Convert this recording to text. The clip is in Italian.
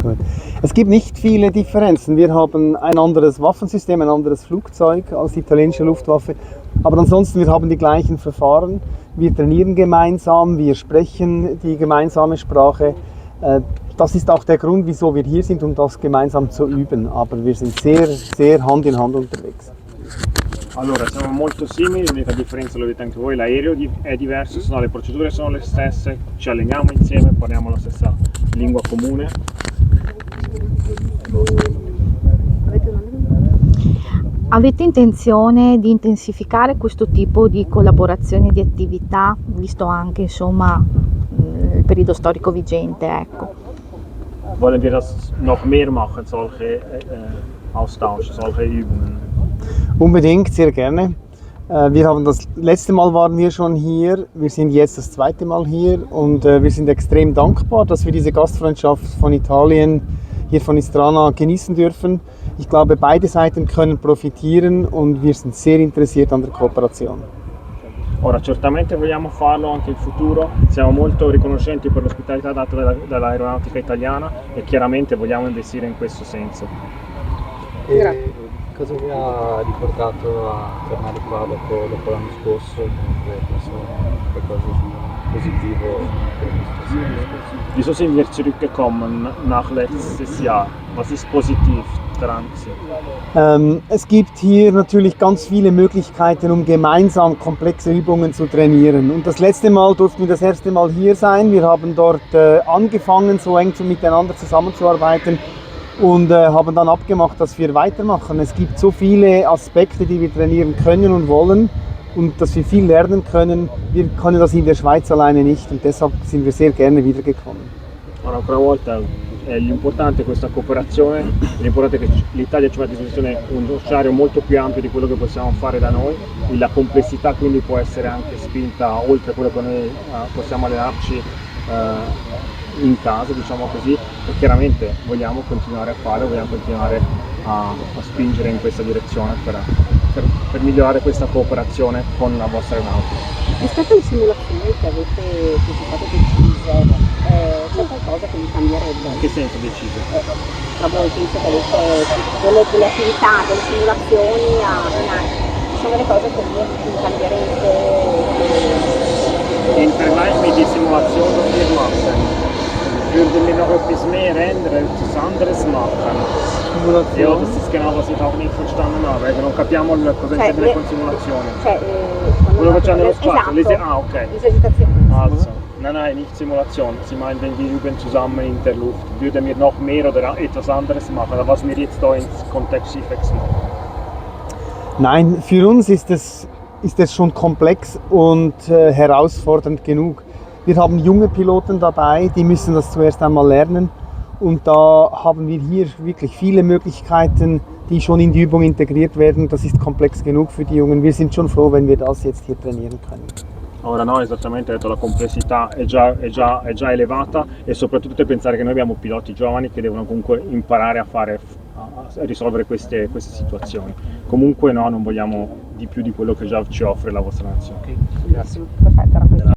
Gut. Es gibt nicht viele Differenzen. Wir haben ein anderes Waffensystem, ein anderes Flugzeug als die italienische Luftwaffe. Aber ansonsten, wir haben die gleichen Verfahren. Wir trainieren gemeinsam, wir sprechen die gemeinsame Sprache. Das ist auch der Grund, wieso wir hier sind, um das gemeinsam zu üben. Aber wir sind sehr, sehr Hand in Hand unterwegs. Allora, siamo molto simili, l'unica differenza lo vedete anche voi, l'aereo è diverso, se no le procedure sono le stesse, ci alleniamo insieme, parliamo la stessa lingua comune. Avete intenzione di intensificare questo tipo di collaborazione, di attività, visto anche insomma il periodo storico vigente, ecco? Wollen wir das noch mehr machen, solche Austausche, solche Übungen? Unbedingt, sehr gerne. Wir haben das letzte Mal waren wir schon hier, wir sind jetzt das zweite Mal hier und wir sind extrem dankbar, dass wir diese Gastfreundschaft von Italien hier von Istrana genießen dürfen. Ich glaube, beide Seiten können profitieren und wir sind sehr interessiert an der Kooperation. Ora, certamente vogliamo farlo anche in futuro, siamo molto riconoscenti per l'ospitalità data dall'aeronautica italiana e chiaramente vogliamo investire in questo senso. Cosa vi ha riportato a tornare qua dopo l'anno scorso? Penso qualcosa di positivo per questo scorso. Wieso sind wir zurückgekommen nach letztes Jahr? Was ist positiv daran? Es gibt hier natürlich ganz viele Möglichkeiten, um gemeinsam komplexe Übungen zu trainieren. Und das letzte Mal durften wir das erste Mal hier sein. Wir haben dort angefangen, so eng miteinander zusammenzuarbeiten und haben dann abgemacht, dass wir weitermachen. Es gibt so viele Aspekte, die wir trainieren können und wollen und dass wir viel lernen können. Wir können das in der Schweiz alleine nicht und deshalb sind wir sehr gerne wiedergekommen. Ancora una volta l'importante è questa cooperazione, l'importante è che l'Italia ci mette a disposizione uno scenario molto più ampio di quello che possiamo fare da noi, la complessità quindi può essere anche spinta oltre quello che noi possiamo allenarci in casa, diciamo così, e chiaramente vogliamo continuare a fare, vogliamo continuare a spingere in questa direzione per migliorare questa cooperazione con la vostra aeronautica. Rispetto alle simulazioni che sono state decise, c'è qualcosa che vi cambierebbe? In che senso decise? Proprio nel senso che delle attività, delle simulazioni, ci sono delle cose che vi cambierebbe? In Vergleich mit den Simulationen, die wir machen, würden wir noch etwas mehr ändern, etwas anderes machen. Ja, das ist genau, was ich auch nicht verstanden habe, perché non capiamo cosa intende con simulazione. Quello che c'è nello spazio, esatto, ok. Visualisation. Also, nein, nicht Simulation. Sie meinen, wenn wir üben zusammen in der Luft, würden wir noch mehr oder etwas anderes machen, oder was wir jetzt da ins Kontext Schiffex machen? Nein, für uns ist es schon komplex und herausfordernd genug. Wir haben junge Piloten dabei, die müssen das zuerst einmal lernen und da haben wir hier wirklich viele Möglichkeiten, die schon in die Übung integriert werden. Das ist komplex genug für die Jungen. Wir sind schon froh, wenn wir das jetzt hier trainieren können. Ora no, esattamente, detto, la complessità è già elevata e soprattutto pensare che noi abbiamo piloti giovani che devono comunque imparare a risolvere queste situazioni. Comunque no, non vogliamo di più di quello che già ci offre la vostra nazione. Grazie. Perfetto, era questo.